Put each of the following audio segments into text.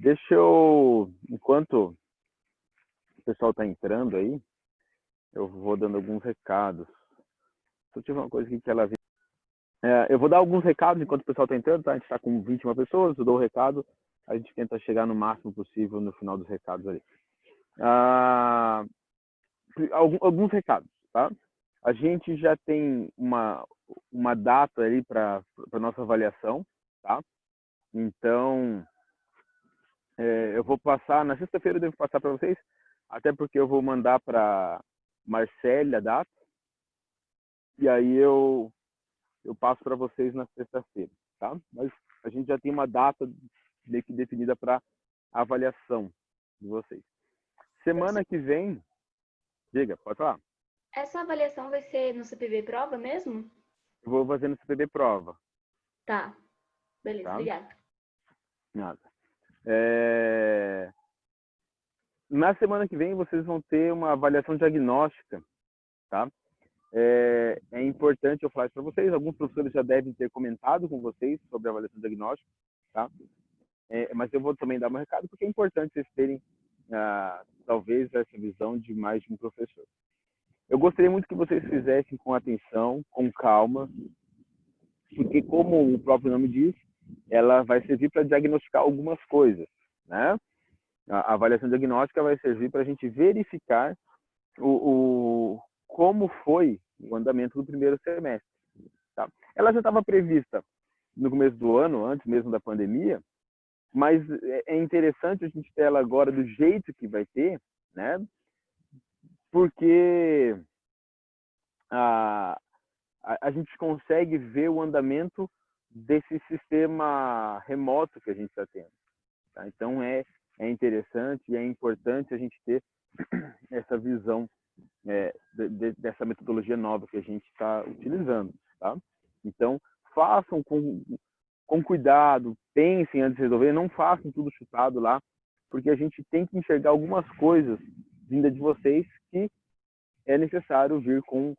Deixa eu, enquanto o pessoal está entrando aí, eu vou dando alguns recados. Só tive uma coisa aqui que ela viu. Eu vou dar alguns recados enquanto o pessoal está entrando, tá? A gente está com 21 pessoas, eu dou o recado, a gente tenta chegar no máximo possível no final dos recados ali. Alguns recados, tá? A gente já tem uma data ali para nossa avaliação, tá? Então, eu vou passar, na sexta-feira eu devo passar para vocês, até porque eu vou mandar para Marcele a data, e aí eu passo para vocês na sexta-feira, tá? Mas a gente já tem uma data meio que definida para avaliação de vocês. Semana que vem, diga, pode falar. Essa avaliação vai ser no CPB Prova mesmo? Eu vou fazer no CPB Prova. Tá, beleza, Tá? obrigada. Nada. Na semana que vem vocês vão ter uma avaliação diagnóstica, tá? É importante eu falar isso para vocês. Alguns professores já devem ter comentado com vocês sobre a avaliação diagnóstica, tá? Mas eu vou também dar um recado porque é importante vocês terem talvez essa visão de mais de um professor. Eu gostaria muito que vocês fizessem com atenção, com calma, porque como o próprio nome diz, ela vai servir para diagnosticar algumas coisas, né? A avaliação diagnóstica vai servir para a gente verificar como foi o andamento do primeiro semestre. Tá? Ela já estava prevista no começo do ano, antes mesmo da pandemia, mas é interessante a gente ter ela agora do jeito que vai ter, né? Porque a gente consegue ver o andamento desse sistema remoto que a gente está tendo. Tá? Então é interessante e é importante a gente ter essa visão dessa metodologia nova que a gente está utilizando. Tá? Então façam com cuidado, pensem antes de resolver, não façam tudo chutado lá, porque a gente tem que enxergar algumas coisas vinda de vocês que é necessário vir com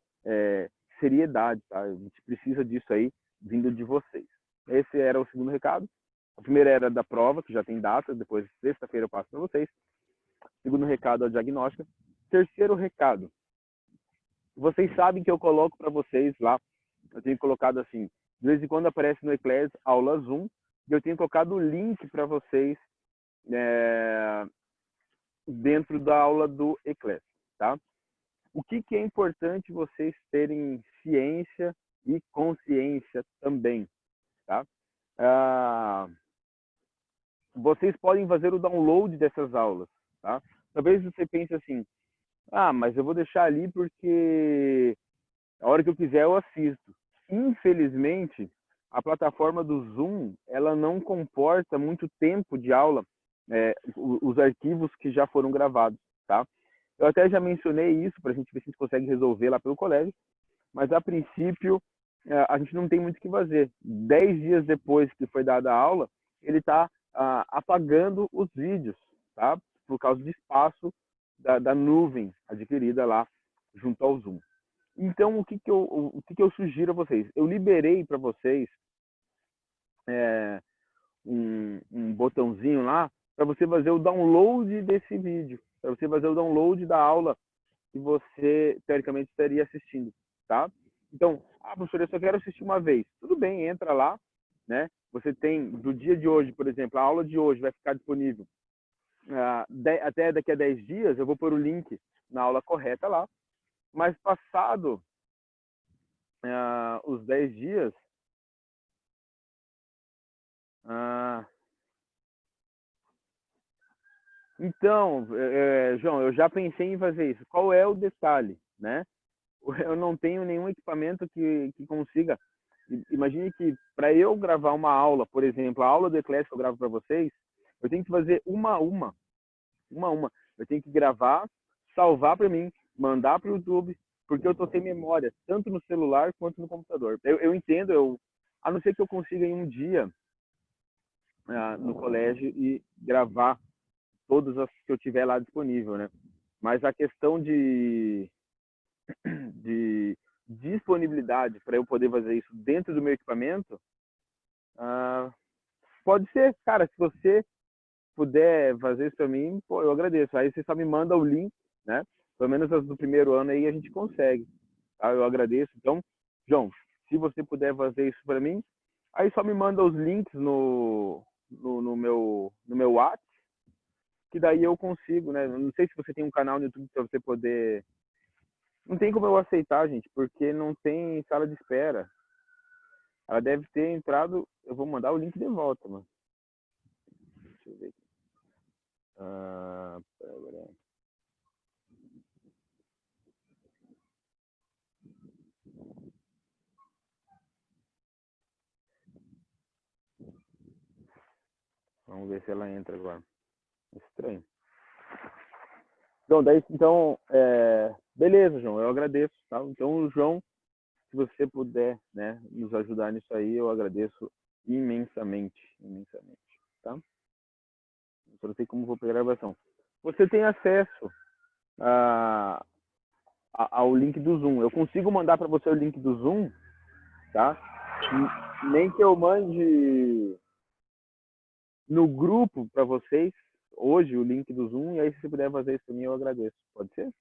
seriedade, tá? A gente precisa disso aí vindo de vocês. Esse era o segundo recado. O primeiro era da prova, que já tem data, depois sexta-feira eu passo para vocês. Segundo recado é a diagnóstica. Terceiro recado. Vocês sabem que eu coloco para vocês lá, eu tenho colocado assim, de vez em quando aparece no Eclair aula Zoom, e eu tenho colocado o link para vocês dentro da aula do Eclair, tá? O que é importante vocês terem ciência e consciência também, tá? Vocês podem fazer o download dessas aulas, tá? Talvez você pense assim, mas eu vou deixar ali porque a hora que eu quiser eu assisto. Infelizmente, a plataforma do Zoom, ela não comporta muito tempo de aula, os arquivos que já foram gravados, tá? Eu até já mencionei isso para a gente ver se a gente consegue resolver lá pelo colégio, mas a princípio a gente não tem muito o que fazer. 10 dias depois que foi dada a aula, ele está apagando os vídeos, tá? Por causa do espaço da nuvem adquirida lá junto ao Zoom. Então, o que eu sugiro a vocês? Eu liberei para vocês um botãozinho lá para você fazer o download desse vídeo, para você fazer o download da aula que você, teoricamente, estaria assistindo, tá? Então, professor, eu só quero assistir uma vez. Tudo bem, entra lá, né? Você tem, do dia de hoje, por exemplo, a aula de hoje vai ficar disponível até daqui a 10 dias, eu vou pôr o link na aula correta lá, mas passado os 10 dias, então, João, eu já pensei em fazer isso. Qual é o detalhe, né? Eu não tenho nenhum equipamento que consiga. Imagine que para eu gravar uma aula, por exemplo, a aula do Eclair que eu gravo para vocês, eu tenho que fazer uma a uma. Eu tenho que gravar, salvar para mim, mandar para o YouTube, porque eu estou sem memória, tanto no celular quanto no computador. Eu entendo, a não ser que eu consiga em um dia no colégio e gravar todas as que eu tiver lá disponível, né? Mas a questão de disponibilidade para eu poder fazer isso dentro do meu equipamento, pode ser, cara, se você puder fazer isso para mim, pô, eu agradeço. Aí você só me manda o link, né? Pelo menos as do primeiro ano aí a gente consegue, tá? Eu agradeço. Então, João, se você puder fazer isso para mim, aí só me manda os links no meu WhatsApp, que daí eu consigo, né? Não sei se você tem um canal no YouTube para você poder. Não tem como eu aceitar, gente, porque não tem sala de espera. Ela deve ter entrado. Eu vou mandar o link de volta, mano. Deixa eu ver aqui. Pera. Vamos ver se ela entra agora. Estranho. Então, beleza, João, eu agradeço, tá? Então, João, se você puder, né, nos ajudar nisso aí, eu agradeço imensamente, tá? Eu não sei como vou pegar a gravação. Você tem acesso ao link do Zoom. Eu consigo mandar para você o link do Zoom, tá? Nem que eu mande no grupo para vocês hoje o link do Zoom, e aí se você puder fazer isso para mim, eu agradeço. Pode ser?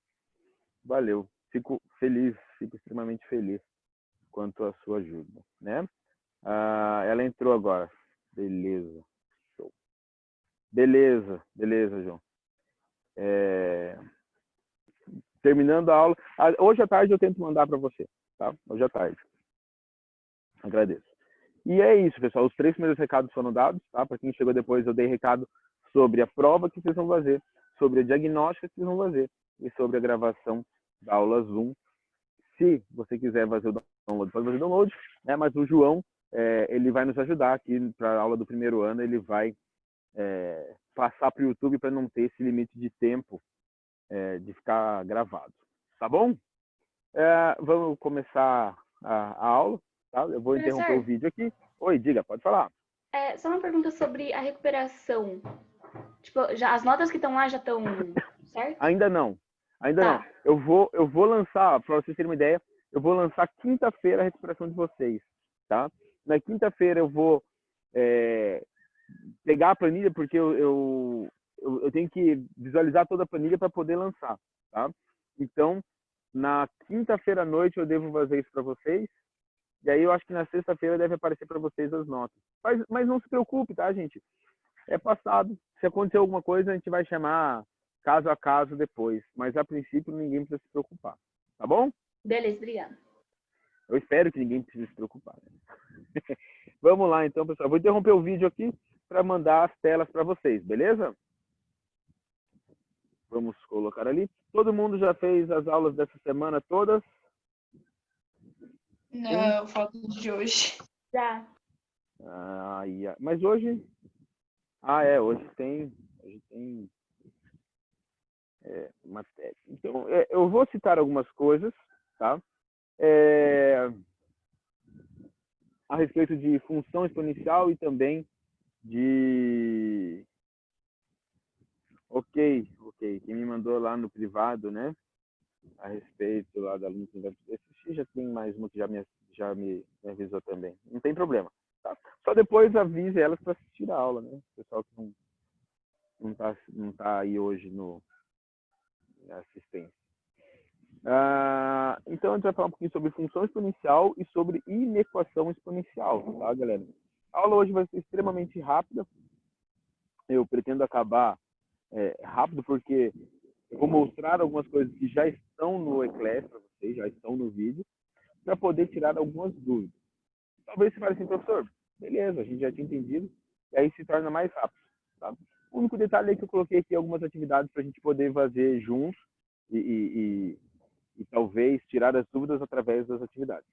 Valeu. Fico feliz, fico extremamente feliz quanto à sua ajuda, né? Ela entrou agora. Beleza. Show. Beleza, João. Terminando a aula. Hoje à tarde eu tento mandar para você, tá? Hoje à tarde. Agradeço. E é isso, pessoal. Os 3 primeiros recados foram dados, tá? Para quem chegou depois, eu dei recado sobre a prova que vocês vão fazer, sobre a diagnóstica que vocês vão fazer e sobre a gravação da aula Zoom. Se você quiser fazer o download, pode fazer o download, né? Mas o João, ele vai nos ajudar aqui para a aula do primeiro ano, ele vai passar para o YouTube para não ter esse limite de tempo de ficar gravado. Tá bom? Vamos começar a aula, tá? Eu vou interromper o vídeo aqui. Oi, diga, pode falar. Só uma pergunta sobre a recuperação. Tipo, as notas que estão lá já estão certo? Ainda não. Tá. Eu vou lançar, para vocês terem uma ideia, eu vou lançar quinta-feira a recuperação de vocês, tá? Na quinta-feira eu vou pegar a planilha, porque eu tenho que visualizar toda a planilha para poder lançar, tá? Então, na quinta-feira à noite eu devo fazer isso para vocês, e aí eu acho que na sexta-feira deve aparecer para vocês as notas. Mas não se preocupe, tá, gente? É passado. Se acontecer alguma coisa, a gente vai chamar caso a caso depois. Mas a princípio ninguém precisa se preocupar. Tá bom? Beleza, obrigada. Eu espero que ninguém precise se preocupar. Né? Vamos lá então, pessoal. Vou interromper o vídeo aqui para mandar as telas para vocês, beleza? Vamos colocar ali. Todo mundo já fez as aulas dessa semana todas? Não, falta de hoje. Já. Mas hoje... hoje tem matéria. Então, eu vou citar algumas coisas, tá? A respeito de função exponencial e também de... Ok. Quem me mandou lá no privado, né? A respeito lá da aluno que vai assistir, já tem mais uma que já me avisou também. Não tem problema, tá? Só depois avise elas para assistir a aula, né? O pessoal que não tá aí hoje na assistência. Então, a gente vai falar um pouquinho sobre função exponencial e sobre inequação exponencial, tá, galera? A aula hoje vai ser extremamente rápida. Eu pretendo acabar rápido, porque eu vou mostrar algumas coisas que já estão no Eclair para vocês, já estão no vídeo, para poder tirar algumas dúvidas. Talvez você fale assim, professor, beleza, a gente já tinha entendido, e aí se torna mais rápido, tá? O único detalhe é que eu coloquei aqui algumas atividades para a gente poder fazer juntos e talvez tirar as dúvidas através das atividades.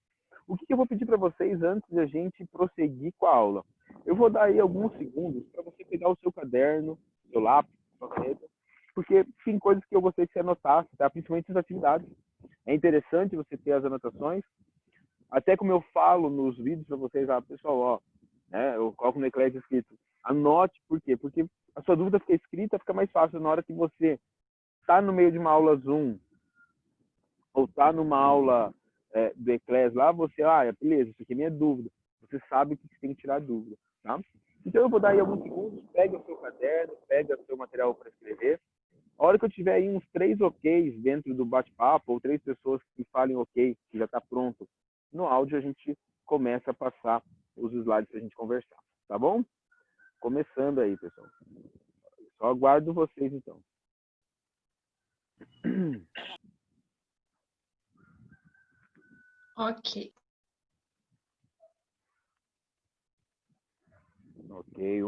O que eu vou pedir para vocês antes de a gente prosseguir com a aula? Eu vou dar aí alguns segundos para você pegar o seu caderno, seu lápis, sua caneta, porque tem coisas que eu gostaria que você anotasse, tá? Principalmente as atividades. É interessante você ter as anotações, até como eu falo nos vídeos para vocês, pessoal, ó, né, eu coloco no Eclair escrito, anote, por quê? Porque a sua dúvida fica escrita, fica mais fácil na hora que você está no meio de uma aula Zoom, ou está numa aula do Eclair lá, você, beleza, isso aqui é minha dúvida. Você sabe que você tem que tirar a dúvida, tá? Então eu vou dar aí alguns segundos, pega o seu caderno, pega o seu material para escrever. A hora que eu tiver aí uns 3 OKs dentro do bate-papo, ou 3 pessoas que falem ok, que já está pronto no áudio, a gente começa a passar os slides para a gente conversar, tá bom? Começando aí, pessoal. Só aguardo vocês, então. Ok. Ok,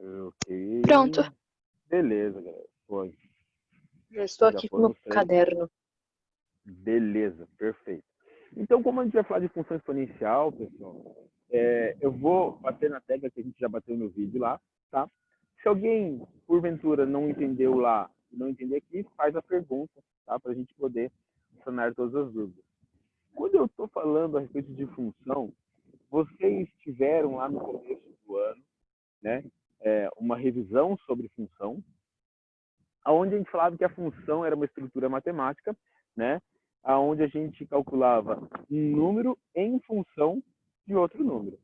Ok. Pronto, Beleza, galera. Foi. já estou Já aqui com foram meu os 3. caderno. Beleza, perfeito. Então, como a gente vai falar de função exponencial, pessoal, eu vou bater na tecla que a gente já bateu no vídeo lá, tá? Se alguém, porventura, não entendeu lá, não entender aqui, faz a pergunta, tá? Para a gente poder sanar todas as dúvidas. Quando eu estou falando a respeito de função, vocês tiveram lá no começo do ano, né, uma revisão sobre função, onde a gente falava que a função era uma estrutura matemática, né, onde a gente calculava um número em função de outro número.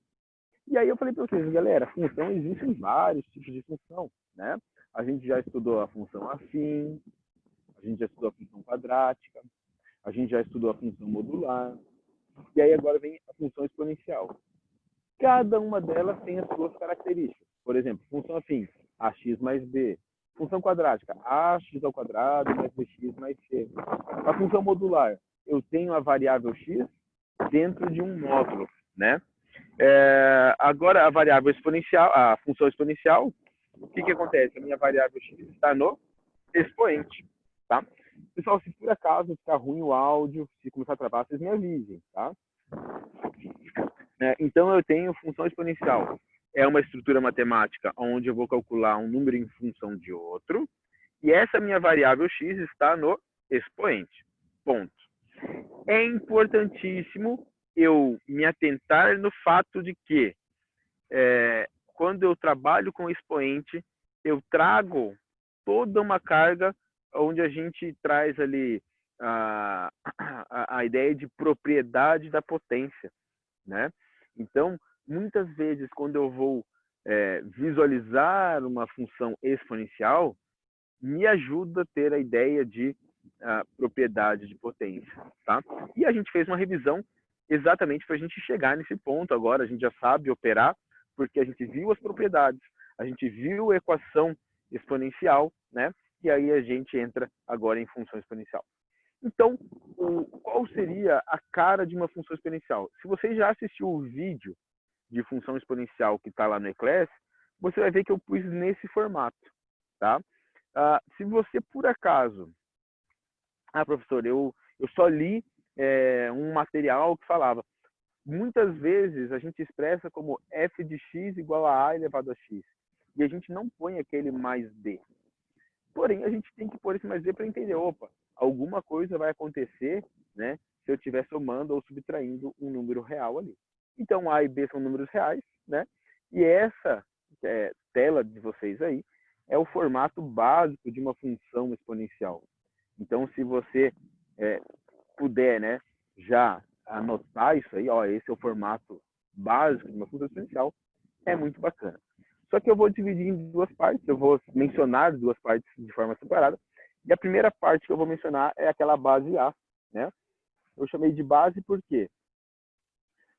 E aí eu falei para vocês, galera, função, existem vários tipos de função, né? A gente já estudou a função afim, a gente já estudou a função quadrática, a gente já estudou a função modular, e aí agora vem a função exponencial. Cada uma delas tem as suas características. Por exemplo, função afim, ax mais b. Função quadrática, ax ao quadrado mais bx mais c. A função modular, eu tenho a variável x dentro de um módulo, né? Agora, a variável exponencial, a função exponencial, o que acontece? A minha variável x está no expoente, tá? Pessoal, se por acaso ficar ruim o áudio, se começar a travar, vocês me avisem, tá? Então, eu tenho função exponencial. É uma estrutura matemática onde eu vou calcular um número em função de outro. E essa minha variável x está no expoente. Ponto. É importantíssimo eu me atentar no fato de que, quando eu trabalho com expoente, eu trago toda uma carga onde a gente traz ali a ideia de propriedade da potência, né? Então, muitas vezes, quando eu vou visualizar uma função exponencial, me ajuda a ter a ideia de propriedade de potência, tá? E a gente fez uma revisão exatamente para a gente chegar nesse ponto. Agora a gente já sabe operar, porque a gente viu as propriedades, a gente viu a equação exponencial, né? E aí a gente entra agora em função exponencial. Então, qual seria a cara de uma função exponencial? Se você já assistiu o vídeo de função exponencial que está lá no Eclair, você vai ver que eu pus nesse formato, tá? Se você, por acaso, professor, eu só li um material que falava, muitas vezes a gente expressa como f de x igual a a elevado a x, e a gente não põe aquele mais b. Porém, a gente tem que pôr esse mais b para entender, opa, alguma coisa vai acontecer, né, se eu estiver somando ou subtraindo um número real ali. Então, a e b são números reais, né, e essa tela de vocês aí é o formato básico de uma função exponencial. Então, se você puder, né, já anotar isso aí, ó, esse é o formato básico de uma função exponencial, é muito bacana. Só que eu vou dividir em duas partes, eu vou mencionar duas partes de forma separada. E a primeira parte que eu vou mencionar é aquela base A, né? Eu chamei de base por quê?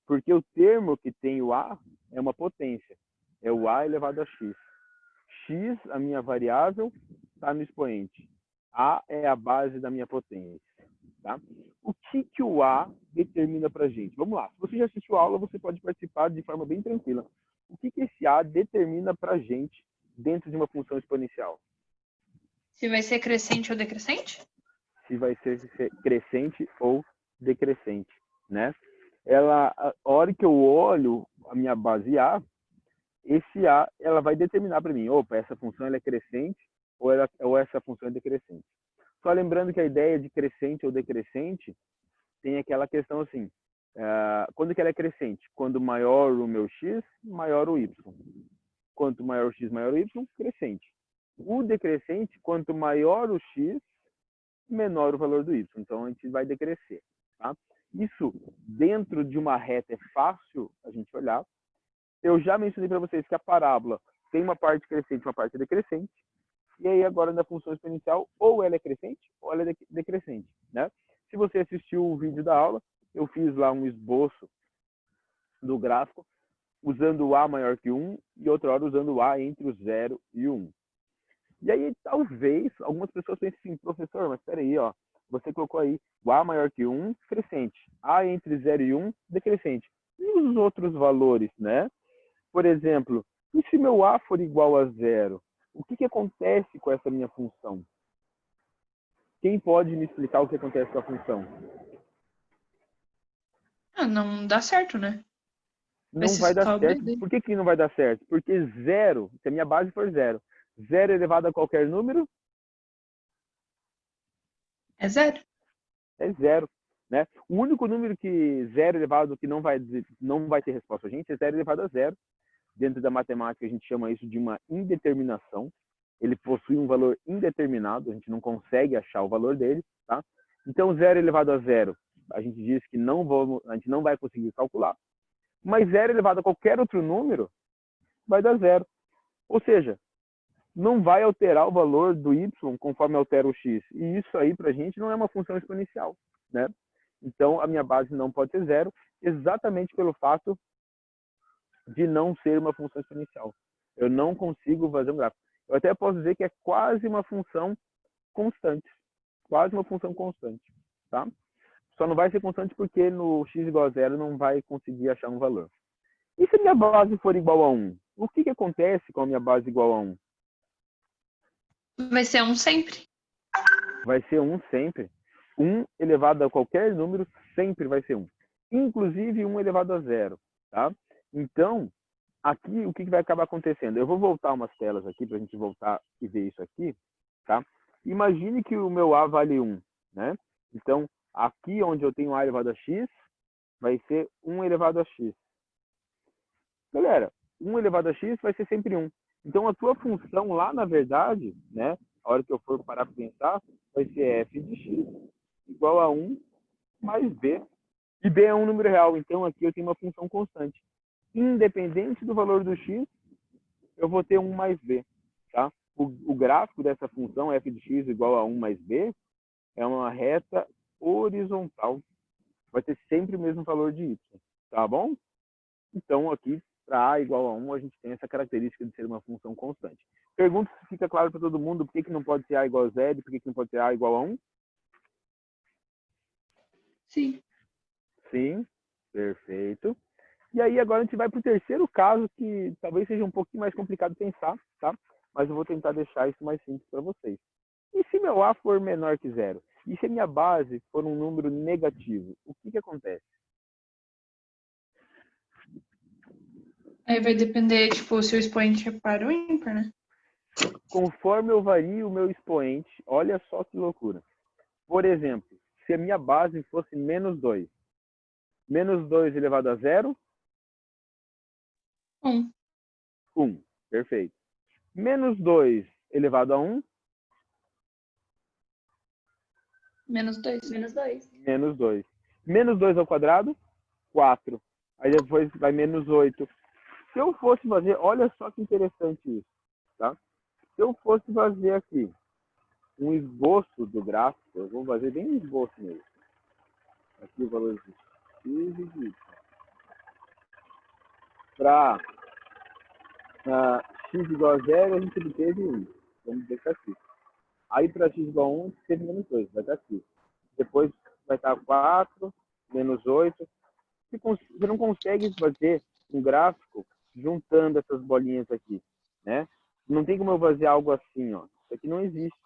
Porque o termo que tem o A é uma potência, é o A elevado a x. X, a minha variável, está no expoente. A é a base da minha potência. Tá? O que o A determina para a gente? Vamos lá. Se você já assistiu a aula, você pode participar de forma bem tranquila. O que esse A determina para a gente dentro de uma função exponencial? Se vai ser crescente ou decrescente? Se vai ser crescente ou decrescente, né? A hora que eu olho a minha base A, esse A, ela vai determinar para mim, opa, essa função ela é crescente ou essa função é decrescente. Só lembrando que a ideia de crescente ou decrescente tem aquela questão assim, quando que ela é crescente? Quando maior o meu x, maior o y. Quanto maior o x, maior o y, crescente. O decrescente, quanto maior o x, menor o valor do y. Então, a gente vai decrescer. Tá? Isso, dentro de uma reta, é fácil a gente olhar. eu já mencionei para vocês que a parábola tem uma parte crescente e uma parte decrescente. E aí agora na função exponencial, ou ela é crescente ou ela é decrescente, né? Se você assistiu o vídeo da aula, eu fiz lá um esboço do gráfico usando o a maior que 1 e outra hora usando o a entre o 0 e o 1. E aí talvez algumas pessoas pensem assim, professor, mas espera aí, ó, você colocou aí o a maior que 1, crescente, a entre 0 e 1, decrescente. E os outros valores, né? Por exemplo, e se meu a for igual a 0? O que acontece com essa minha função? Quem pode me explicar o que acontece com a função? Ah, não dá certo, né? Não vai dar certo. Por que não vai dar certo? Porque 0, se a minha base for 0, 0 elevado a qualquer número? É 0. É 0. Né? O único número que 0 elevado que não vai ter resposta a gente é 0 elevado a 0. Dentro da matemática a gente chama isso de uma indeterminação. Ele possui um valor indeterminado, a gente não consegue achar o valor dele. Tá? Então 0 elevado a 0, a gente diz que a gente não vai conseguir calcular. Mas 0 elevado a qualquer outro número vai dar 0. Ou seja, não vai alterar o valor do y conforme altera o x. E isso aí, para a gente, não é uma função exponencial. Né? Então, a minha base não pode ser 0, exatamente pelo fato de não ser uma função exponencial. Eu não consigo fazer um gráfico. Eu até posso dizer que é quase uma função constante. Quase uma função constante. Tá? Só não vai ser constante porque no x igual a 0 não vai conseguir achar um valor. E se a minha base for igual a 1? O que acontece com a minha base igual a 1? Vai ser 1 sempre. Vai ser 1 sempre. 1 elevado a qualquer número sempre vai ser 1. Inclusive 1 elevado a 0. Tá? Então, aqui o que vai acabar acontecendo? Eu vou voltar umas telas aqui para a gente voltar e ver isso aqui. Tá? Imagine que o meu a vale 1. Né? Então, aqui onde eu tenho a elevado a x, vai ser 1 elevado a x. Galera, 1 elevado a x vai ser sempre 1. Então, a tua função lá, na verdade, né, a hora que eu for parar para pensar, vai ser f de x igual a 1 mais b. E b é um número real, então aqui eu tenho uma função constante. Independente do valor do x, eu vou ter 1 mais b. Tá? O gráfico dessa função f de x igual a 1 mais b é uma reta horizontal. Vai ter sempre o mesmo valor de y. Tá bom? Então, aqui, para a igual a 1, a gente tem essa característica de ser uma função constante. Pergunto se fica claro para todo mundo por que não pode ser a igual a 0 e por que não pode ser a igual a 1? Sim. Sim, perfeito. E aí agora a gente vai para o terceiro caso, que talvez seja um pouquinho mais complicado pensar, tá? Mas eu vou tentar deixar isso mais simples para vocês. E se meu a for menor que 0? E se a minha base for um número negativo? O que acontece? Aí vai depender, tipo, se o expoente é par ou ímpar, né? Conforme eu vario o meu expoente, olha só que loucura. Por exemplo, se a minha base fosse menos 2. Menos 2 elevado a 0? 1. 1. Perfeito. Menos 2 elevado a 1? Menos 2. Menos 2. Menos 2. Menos 2 ao quadrado? 4. Aí depois vai menos 8. Se eu fosse fazer, olha só que interessante isso, tá? Se eu fosse fazer aqui um esboço do gráfico, eu vou fazer bem um esboço mesmo. Aqui o valor de x e de y. Para x igual a 0, a gente obteve 1. Vamos ver aqui. Aí para x igual a 1, teve menos 2, vai estar aqui. Depois vai estar 4, menos 8. Você não consegue fazer um gráfico juntando essas bolinhas aqui, né? Não tem como eu fazer algo assim, ó. Isso aqui não existe.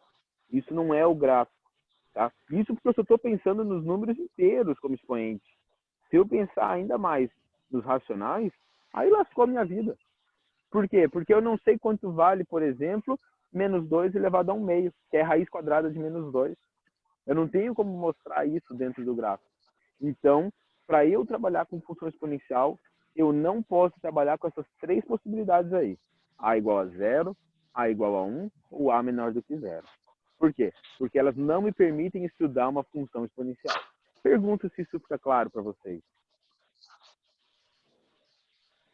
Isso não é o gráfico, tá? Isso porque eu só estou pensando nos números inteiros como expoente. Se eu pensar ainda mais nos racionais, aí lascou a minha vida. Por quê? Porque eu não sei quanto vale, por exemplo, menos 2 elevado a 1 meio, que é a raiz quadrada de menos 2. Eu não tenho como mostrar isso dentro do gráfico. Então, para eu trabalhar com função exponencial, eu não posso trabalhar com essas três possibilidades aí. A igual a 0, A igual a 1 ou A menor do que 0. Por quê? Porque elas não me permitem estudar uma função exponencial. Pergunto se isso fica claro para vocês.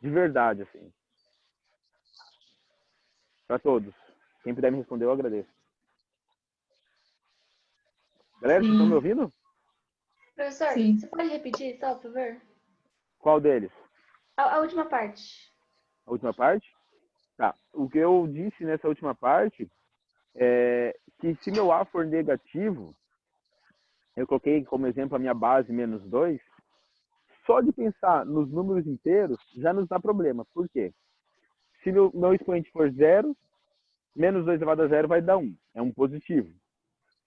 De verdade, assim. Para todos. Quem puder me responder, eu agradeço. Galera, vocês estão me Sim, ouvindo? Professor, sim. você pode repetir só, por favor? Qual deles? A última parte. A última parte? Tá. O que eu disse nessa última parte é que se meu A for negativo, eu coloquei como exemplo a minha base menos 2. Só de pensar nos números inteiros já nos dá problema. Por quê? Se meu expoente for zero, menos 2 elevado a zero vai dar 1. É um positivo.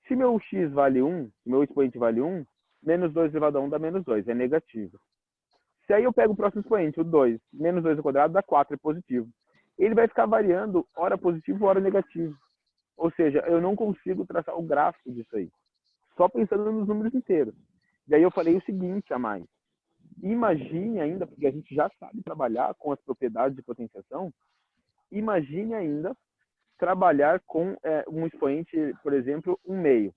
Se meu x vale 1, se meu expoente vale 1, menos 2 elevado a 1 dá menos 2, é negativo. Se aí eu pego o próximo expoente, o 2, menos 2 ao quadrado dá 4, é positivo. Ele vai ficar variando hora positivo, hora negativo. Ou seja, eu não consigo traçar o gráfico disso aí. Só pensando nos números inteiros. E aí eu falei o seguinte a mais. Imagine ainda, porque a gente já sabe trabalhar com as propriedades de potenciação, imagine ainda trabalhar com um expoente, por exemplo, 1/2.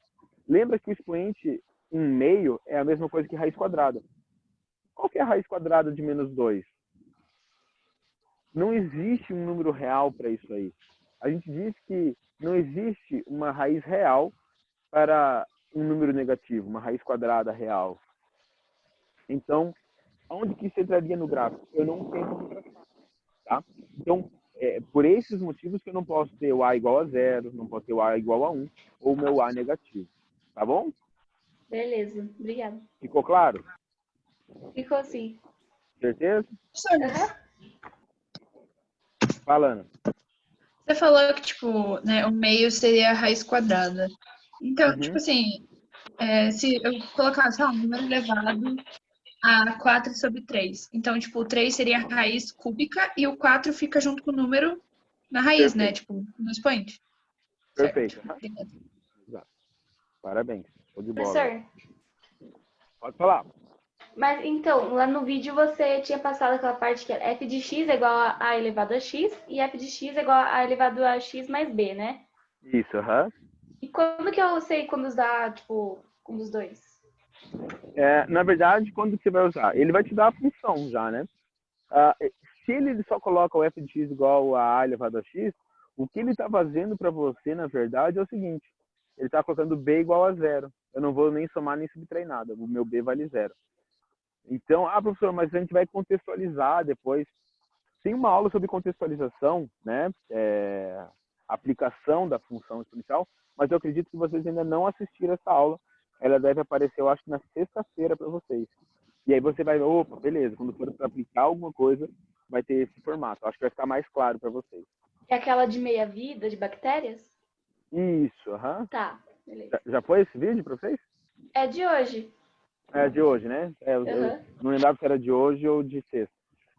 Lembra que o expoente 1/2 é a mesma coisa que raiz quadrada. Qual que é a raiz quadrada de menos 2? Não existe um número real para isso aí. A gente diz que não existe uma raiz real para um número negativo, uma raiz quadrada real. Então, onde que isso entraria no gráfico? Eu não tenho como traçar, tá? Então, por esses motivos que eu não posso ter o A igual a 0, não posso ter o A igual a 1, ou o meu A negativo. Tá bom? Beleza, obrigada. Ficou claro? Ficou assim. Certeza? Aham. Falando. Você falou que, tipo, né, o meio seria a raiz quadrada. Então, tipo Uhum. assim, se eu colocasse, um número elevado a 4 sobre 3. Então, tipo, o 3 seria a raiz cúbica e o 4 fica junto com o número na raiz, né? Perfeito. Tipo, no expoente. Certo. Perfeito. Uhum. Obrigada. Exato. Parabéns. Show de bola. Professor, Pode falar. mas então, lá no vídeo você tinha passado aquela parte que é f de x é igual a a elevado a x e f de x é igual a a elevado a x mais b, né? Isso, aham. Uhum. E quando que eu sei quando usar, tipo, um dos dois? Na verdade, quando que você vai usar? Ele vai te dar a função já, né? Ah, se ele só coloca o f de x igual a elevado a x, o que ele está fazendo para você, na verdade, é o seguinte. Ele está colocando b igual a 0. Eu não vou nem somar nem subtrair nada. O meu b vale 0. Então, professor, mas a gente vai contextualizar depois. Tem uma aula sobre contextualização, né? Aplicação da função exponencial, mas eu acredito que vocês ainda não assistiram essa aula. Ela deve aparecer, eu acho que na sexta-feira para vocês. E aí você vai, opa, beleza, quando for para aplicar alguma coisa, vai ter esse formato. Acho que vai ficar mais claro para vocês. É aquela de meia-vida de bactérias? Isso, aham. Tá, beleza. Já foi esse vídeo para vocês? É de hoje. É de hoje, né? Eu Aham. não lembrava se era de hoje ou de sexta.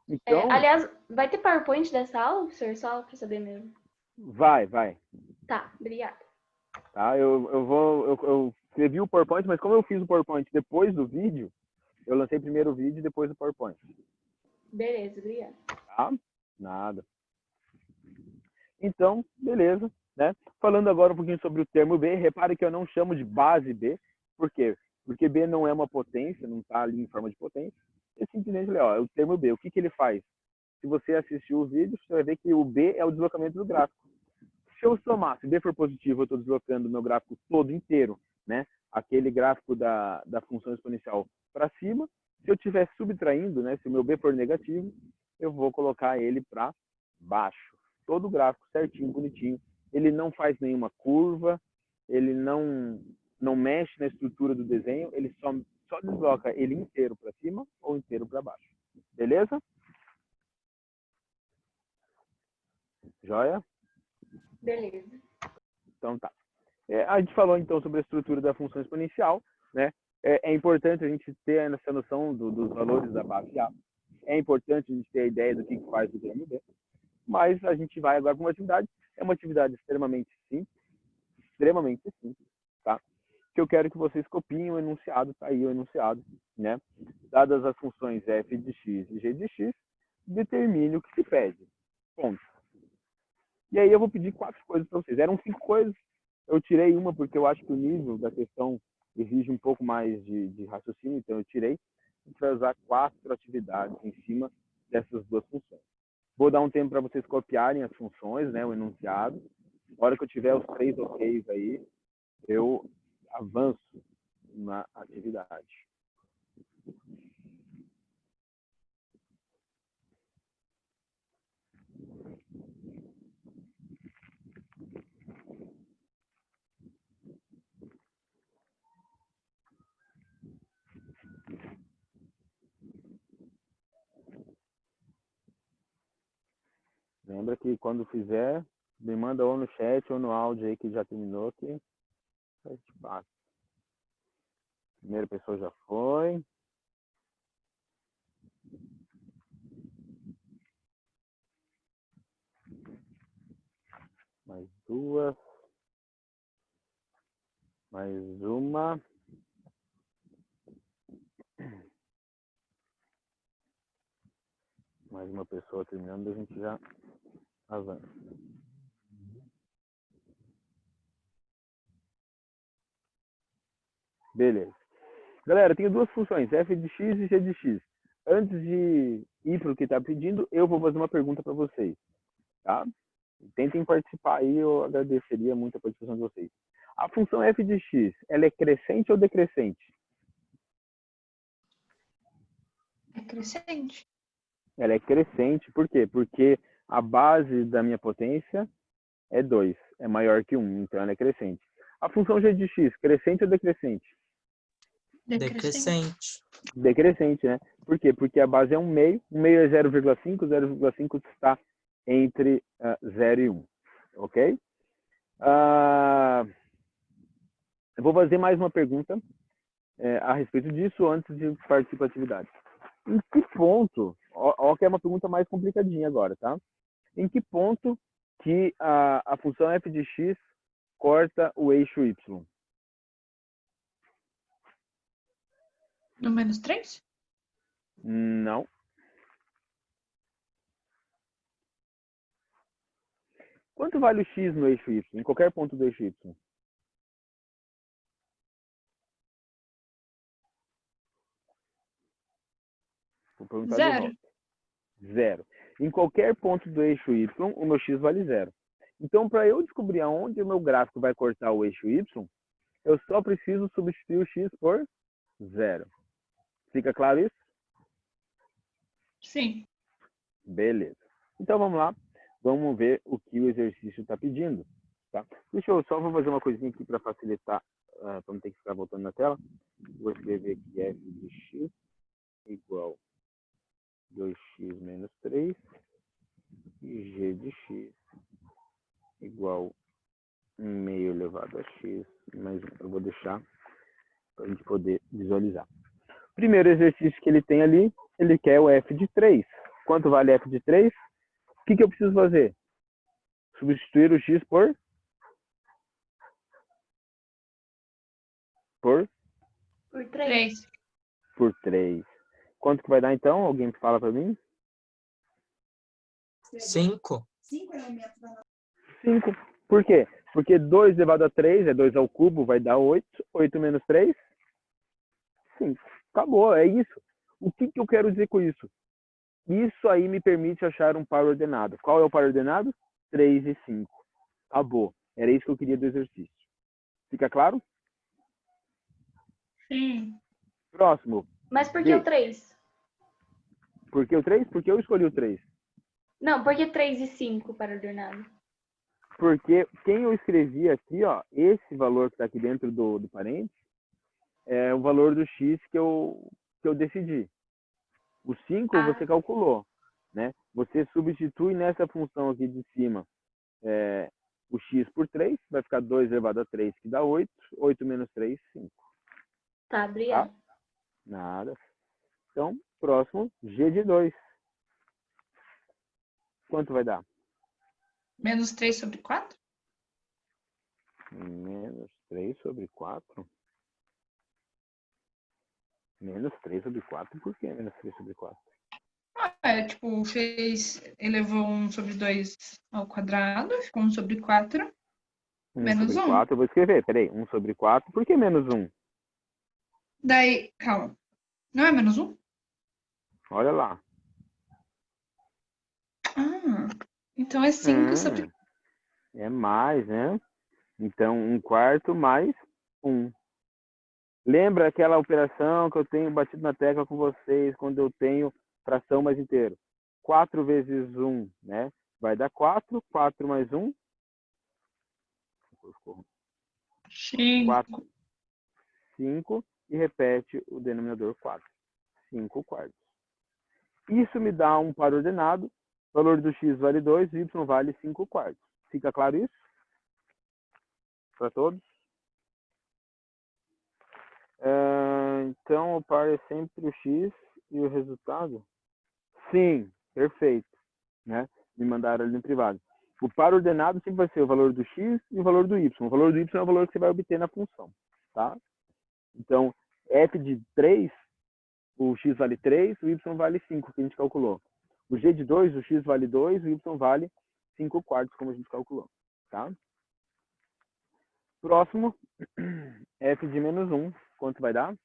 Então, Aliás, vai ter PowerPoint dessa aula, professor? Só pra saber mesmo. vai. Tá, obrigada. Tá? Eu escrevi o PowerPoint, mas como eu fiz o PowerPoint depois do vídeo, eu lancei primeiro o vídeo e depois o PowerPoint. Beleza, obrigada. Tá? Nada. Então, beleza. Né? Falando agora um pouquinho sobre o termo B, repare que eu não chamo de base B. Por quê? Porque B não é uma potência, não está ali em forma de potência. É simplesmente, ó, é o termo B. O que ele faz? Se você assistir o vídeo, você vai ver que o B é o deslocamento do gráfico. Se eu somar, se B for positivo, eu estou deslocando o meu gráfico todo inteiro, né? Aquele gráfico da função exponencial para cima. Se eu estiver subtraindo, né? Se o meu B for negativo, eu vou colocar ele para baixo. Todo o gráfico certinho, bonitinho. Ele não faz nenhuma curva, ele não mexe na estrutura do desenho, ele só desloca ele inteiro para cima ou inteiro para baixo. Beleza? Joia? Beleza. Então tá. A gente falou então sobre a estrutura da função exponencial, né? É importante a gente ter essa noção dos valores da base A. É importante a gente ter a ideia do que faz o termo B. Mas a gente vai agora para uma atividade. É uma atividade extremamente simples, tá? Que eu quero que vocês copiem o enunciado, tá aí o enunciado, né? Dadas as funções f de x e g de x, determine o que se pede. Ponto. E aí eu vou pedir 4 coisas para vocês. Eram 5 coisas. Eu tirei uma porque eu acho que o nível da questão exige um pouco mais de raciocínio, então eu tirei. A gente vai usar 4 atividades em cima dessas duas funções. Vou dar um tempo para vocês copiarem as funções, né, o enunciado. Na hora que eu tiver os 3 OKs aí, eu avanço na atividade. Lembra que quando fizer, me manda ou no chat ou no áudio aí que já terminou, que a gente passa. Primeira pessoa já foi. Mais duas. Mais uma. Mais uma pessoa terminando, a gente já avança. Beleza. Galera, tenho duas funções, f de x e g de x. Antes de ir para o que está pedindo, eu vou fazer uma pergunta para vocês. Tá? Tentem participar aí, eu agradeceria muito a participação de vocês. A função f de x, ela é crescente ou decrescente? É crescente. Ela é crescente, por quê? Porque a base da minha potência é 2, é maior que 1, então ela é crescente. A função g de x, crescente ou decrescente? Decrescente. Decrescente, né? Por quê? Porque a base é 1/2, 1/2 é 0,5, 0,5 está entre 0 e 1, ok? Eu vou fazer mais uma pergunta a respeito disso antes de partir para a atividade. Em que ponto, ó que é uma pergunta mais complicadinha agora, tá? Em que ponto que a função f de x corta o eixo y? No menos 3? Não. Quanto vale o x no eixo y? Em qualquer ponto do eixo y? Vou perguntar de 0. volta. 0. Em qualquer ponto do eixo y, o meu x vale 0. Então, para eu descobrir aonde o meu gráfico vai cortar o eixo y, eu só preciso substituir o x por 0. Fica claro isso? Sim. Beleza. Então, vamos lá. Vamos ver o que o exercício está pedindo. Tá? Deixa eu só vou fazer uma coisinha aqui para facilitar, para não ter que ficar voltando na tela. Vou escrever aqui f de x igual 2x menos 3 e g de x igual 1/2 elevado a x mais 1. Eu vou deixar para a gente poder visualizar. Primeiro exercício que ele tem ali, ele quer o f de 3. Quanto vale f de 3? O que eu preciso fazer? Substituir o x por 3. por 3. Quanto que vai dar então? Alguém fala para mim? 5. 5. Por quê? Porque 2 elevado a 3 é 2 ao cubo, vai dar 8. 8 menos 3? 5. Acabou, é isso. O que eu quero dizer com isso? Isso aí me permite achar um par ordenado. Qual é o par ordenado? 3 e 5. Acabou. Era isso que eu queria do exercício. Fica claro? Sim. Próximo. Mas por que o 3? Por que o 3? Porque eu escolhi o 3. Não, por que 3 e 5 para ordenado? Porque quem eu escrevi aqui, ó, esse valor que está aqui dentro do parênteses, é o valor do x que eu decidi. O 5 você calculou, né? Você substitui nessa função aqui de cima o x por 3, vai ficar 2 elevado a 3, que dá 8. 8 menos 3, 5. Tá, obrigada. Tá? Nada. Então, próximo, g de 2. Quanto vai dar? Menos 3 sobre 4? Menos 3 sobre 4? Menos 3 sobre 4? Por que menos 3 sobre 4? Tipo, elevou 1 sobre 2 ao quadrado, ficou 1 sobre 4, 1 menos sobre 1. 4, eu vou escrever. Peraí, 1 sobre 4. Por que menos 1? Daí, calma. Não é menos 1? Olha lá. Então é 5 sobre... É mais, né? Então, 1/4 mais 1. Lembra aquela operação que eu tenho batido na tecla com vocês quando eu tenho fração mais inteiro? 4 vezes 1, né? Vai dar 4. 4 mais 1. 4, 5. E repete o denominador 4. 5/4. Isso me dá um par ordenado. O valor do x vale 2, o y vale 5/4. Fica claro isso? Para todos? Então, o par é sempre o x e o resultado? Sim, perfeito. Né? Me mandaram ali no privado. O par ordenado sempre vai ser o valor do x e o valor do y. O valor do y é o valor que você vai obter na função. Tá? Então, f de 3, o x vale 3, o y vale 5, que a gente calculou. O g de 2, o x vale 2, o y vale 5/4, como a gente calculou. Tá? Próximo, f de menos 1, quanto vai dar?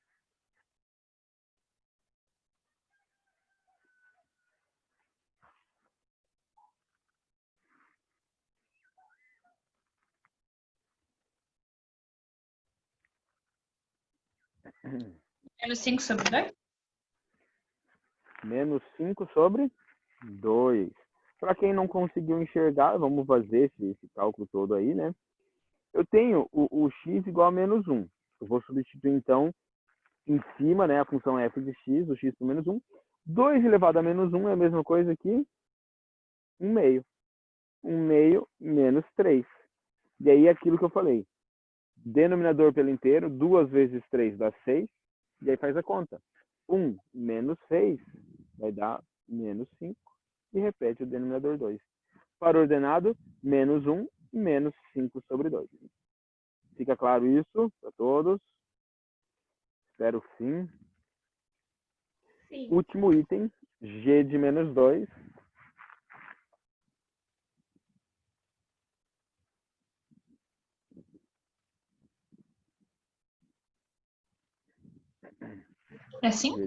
Menos 5 sobre 2? Menos 5 sobre 2. Para quem não conseguiu enxergar, vamos fazer esse cálculo todo aí, né? Eu tenho o x igual a menos 1. Eu vou substituir, então, em cima, né, a função f de x, o x por menos 1. 2 elevado a menos 1 é a mesma coisa que 1 meio. 1 meio menos 3. E aí, aquilo que eu falei. Denominador pelo inteiro, 2 vezes 3 dá 6. E aí faz a conta. 1 menos 6 vai dar menos 5. E repete o denominador 2. Para ordenado, menos 1 menos 5 sobre 2. Fica claro isso para todos? Espero sim. Sim. Último item, g de menos 2. É 5?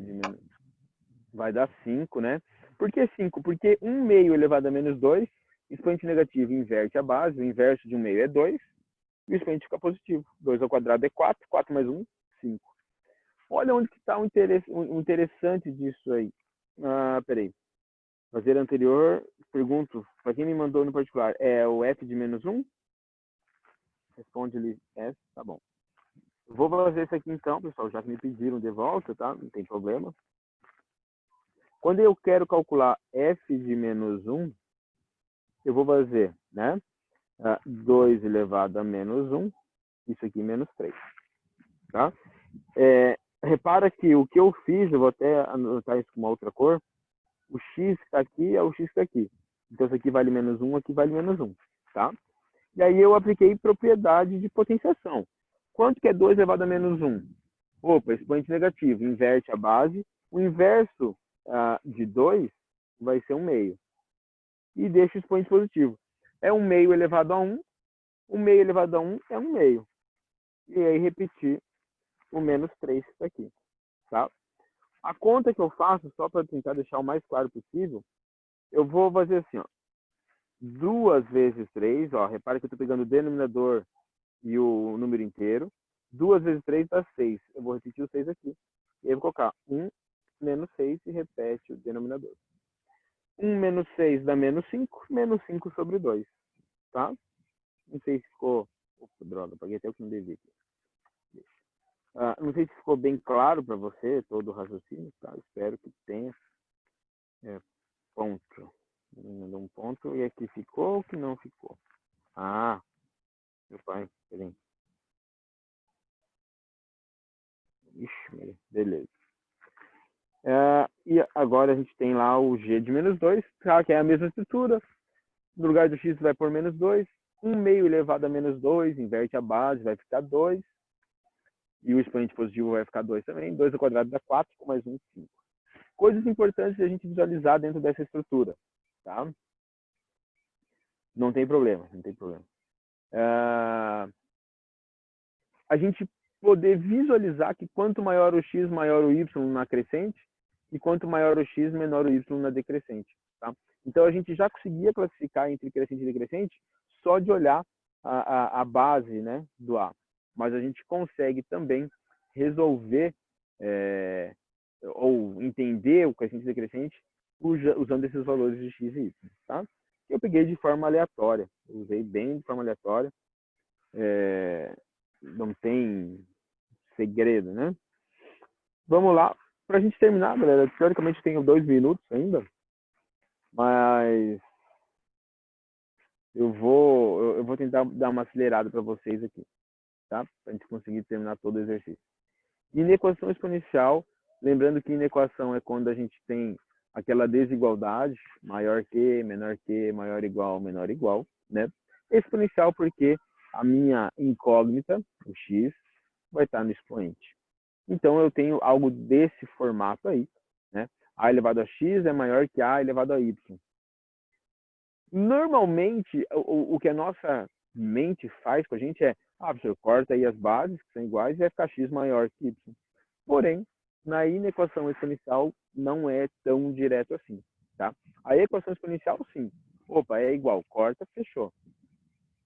Vai dar 5, né? Por que 5? Porque 1 meio elevado a menos 2, expoente negativo inverte a base, o inverso de 1 meio é 2, e o expoente fica positivo. 2 ao quadrado é 4, 4 mais 1, 5. Olha onde que está o interessante disso aí. Peraí. Fazer anterior, pergunto, para quem me mandou no particular, é o f de menos 1? Responde ele S, tá bom. Vou fazer isso aqui então, pessoal, já que me pediram de volta, tá? Não tem problema. Quando eu quero calcular f de menos 1, eu vou fazer, né? 2 elevado a menos 1, isso aqui menos 3, tá? Repara que o que eu fiz, eu vou até anotar isso com uma outra cor, o x que está aqui é o x que está aqui. Então, isso aqui vale menos 1, aqui vale menos 1, tá? E aí eu apliquei propriedade de potenciação. Quanto que é 2 elevado a menos 1? Opa, expoente negativo, inverte a base. O inverso de 2 vai ser 1 meio. E deixa o expoente positivo. É 1 meio elevado a 1. 1 meio elevado a 1 é 1 meio. E aí repetir o menos 3 que está aqui. Tá? A conta que eu faço, só para tentar deixar o mais claro possível, eu vou fazer assim, ó. 2 vezes 3, ó, repara que eu estou pegando o denominador e o número inteiro. 2 vezes 3 dá 6. Eu vou repetir o 6 aqui. E aí eu vou colocar 1 menos 6 e repete o denominador. 1 menos 6 dá menos 5, menos 5 sobre 2. Tá? Não sei se ficou... Opa, droga, paguei até o que não devia aqui. Não sei se ficou bem claro para você todo o raciocínio, tá? Espero que tenha. Ponto. Me mandou um ponto e aqui ficou ou que não ficou? Meu pai, peraí. Ixi, beleza. E agora a gente tem lá o g de menos 2, tá? Que é a mesma estrutura. No lugar do x vai por menos 2. 1 meio elevado a menos 2, inverte a base, vai ficar 2. E o expoente positivo vai ficar 2 também. 2 ao quadrado dá 4, com mais 1, 5. Coisas importantes de a gente visualizar dentro dessa estrutura. Tá? Não tem problema, não tem problema. A gente poder visualizar que quanto maior o x, maior o y na crescente, e quanto maior o x, menor o y na decrescente. Tá? Então, a gente já conseguia classificar entre crescente e decrescente só de olhar a base, né, do A. Mas a gente consegue também resolver ou entender o crescente e decrescente usando esses valores de x e y, tá? Eu peguei de forma aleatória, usei bem de forma aleatória, não tem segredo, né? Vamos lá, para a gente terminar, galera. Teoricamente tenho 2 minutos ainda, mas eu vou tentar dar uma acelerada para vocês aqui, tá? Para a gente conseguir terminar todo o exercício. Inequação exponencial, lembrando que inequação é quando a gente tem aquela desigualdade, maior que, maior igual, menor igual, né? Exponencial porque a minha incógnita, o x, vai estar no expoente. Então, eu tenho algo desse formato aí, né? A elevado a x é maior que a elevado a y. Normalmente, o que a nossa mente faz com a gente é, professor, corta aí as bases, que são iguais, e vai ficar x maior que y. Porém, na inequação exponencial, não é tão direto assim, tá? A equação exponencial, sim. Opa, é igual, corta, fechou.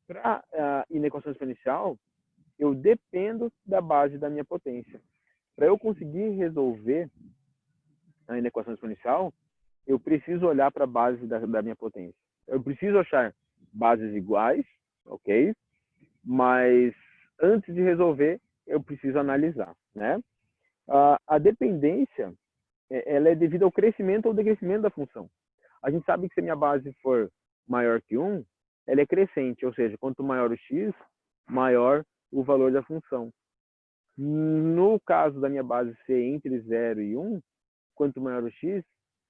Para a inequação exponencial, eu dependo da base da minha potência. Para eu conseguir resolver a inequação exponencial, eu preciso olhar para a base da minha potência. Eu preciso achar bases iguais, ok? Mas antes de resolver, eu preciso analisar, né? A dependência, ela é devido ao crescimento ou decrescimento da função. A gente sabe que se a minha base for maior que 1, ela é crescente, ou seja, quanto maior o x, maior o valor da função. No caso da minha base ser entre 0 e 1, quanto maior o x,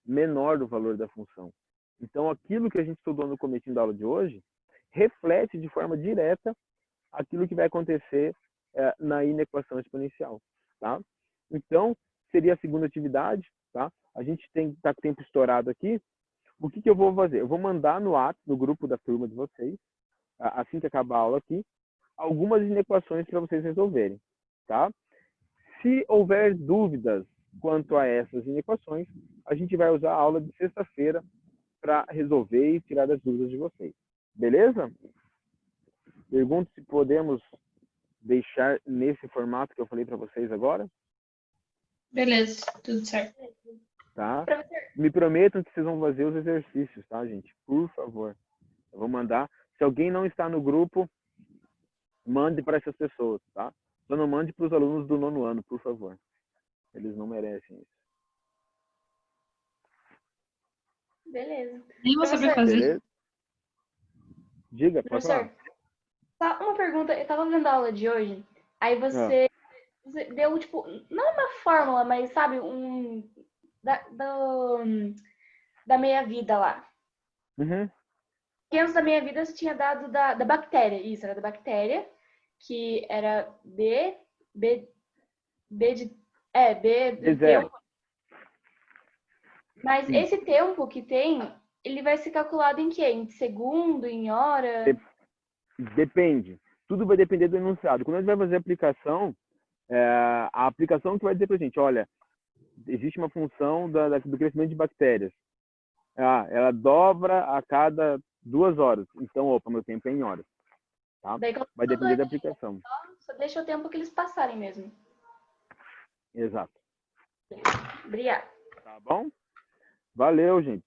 menor o valor da função. Então, aquilo que a gente estudou no comecinho da aula de hoje reflete de forma direta aquilo que vai acontecer na inequação exponencial, tá? Então, seria a segunda atividade, tá? A gente tá com o tempo estourado aqui. O que eu vou fazer? Eu vou mandar no WhatsApp, no grupo da turma de vocês, assim que acabar a aula aqui, algumas inequações para vocês resolverem, tá? Se houver dúvidas quanto a essas inequações, a gente vai usar a aula de sexta-feira para resolver e tirar as dúvidas de vocês. Beleza? Pergunto se podemos deixar nesse formato que eu falei para vocês agora. Beleza, tudo certo. Tá? Me prometam que vocês vão fazer os exercícios, tá, gente? Por favor. Eu vou mandar. Se alguém não está no grupo, mande para essas pessoas, tá? Só não mande para os alunos do 9º ano, por favor. Eles não merecem isso. Beleza. Nem vou saber fazer. Beleza? Diga, pode Professor, falar. só uma pergunta. Eu tava vendo a aula de hoje, aí você deu, tipo, não uma fórmula, mas sabe, da meia-vida lá. Uhum. E antes da meia-vida você tinha dado da bactéria, isso, era da bactéria, que era B de zero. tempo. Mas esse tempo que tem, ele vai ser calculado em quê? Em segundo, em hora? Depende. Tudo vai depender do enunciado. Quando a gente vai fazer a aplicação, a aplicação que vai dizer para a gente, olha, existe uma função do crescimento de bactérias. Ela dobra a cada 2 horas. Então, opa, meu tempo é em horas. Tá? Vai depender da aplicação. Só deixa o tempo que eles passarem mesmo. Exato. Obrigada. Tá bom? Valeu, gente.